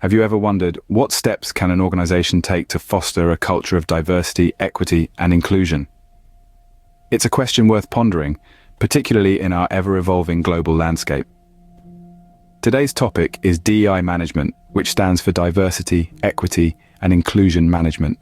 Have you ever wondered what steps can an organization take to foster a culture of diversity, equity, and inclusion? It's a question worth pondering, particularly in our ever-evolving global landscape. Today's topic is DEI management, which stands for diversity, equity, and inclusion management.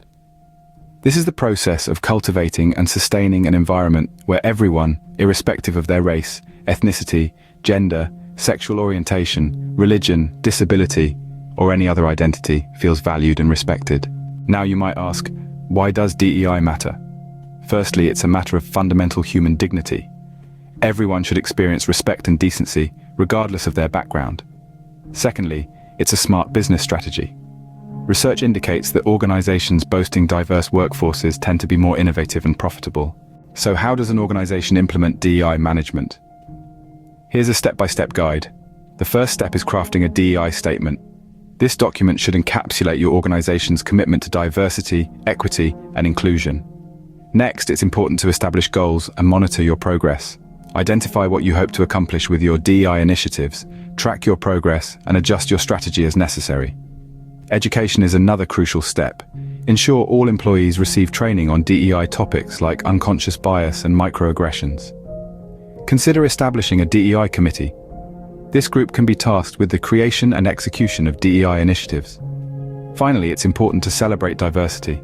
This is the process of cultivating and sustaining an environment where everyone, irrespective of their race, ethnicity, gender, sexual orientation, religion, disability, or any other identity, feels valued and respected. Now you might ask, why does DEI matter? Firstly, it's a matter of fundamental human dignity. Everyone should experience respect and decency, regardless of their background. Secondly, it's a smart business strategy. Research indicates that organizations boasting diverse workforces tend to be more innovative and profitable. So how does an organization implement DEI management? Here's a step-by-step guide. The first step is crafting a DEI statement. This document should encapsulate your organization's commitment to diversity, equity, and inclusion. Next, it's important to establish goals and monitor your progress. Identify what you hope to accomplish with your DEI initiatives, track your progress, and adjust your strategy as necessary. Education is another crucial step. Ensure all employees receive training on DEI topics like unconscious bias and microaggressions. Consider establishing a DEI committee. This group can be tasked with the creation and execution of DEI initiatives. Finally, it's important to celebrate diversity.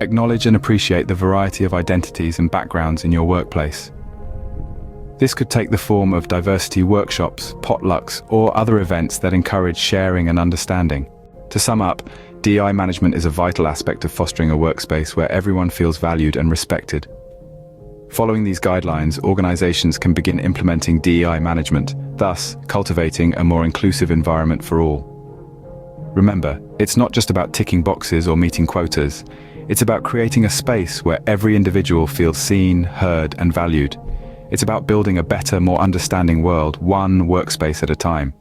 Acknowledge and appreciate the variety of identities and backgrounds in your workplace. This could take the form of diversity workshops, potlucks, or other events that encourage sharing and understanding. To sum up, DEI management is a vital aspect of fostering a workspace where everyone feels valued and respected. Following these guidelines, organizations can begin implementing DEI management, thus cultivating a more inclusive environment for all. Remember, it's not just about ticking boxes or meeting quotas. It's about creating a space where every individual feels seen, heard, and valued. It's about building a better, more understanding world, one workspace at a time.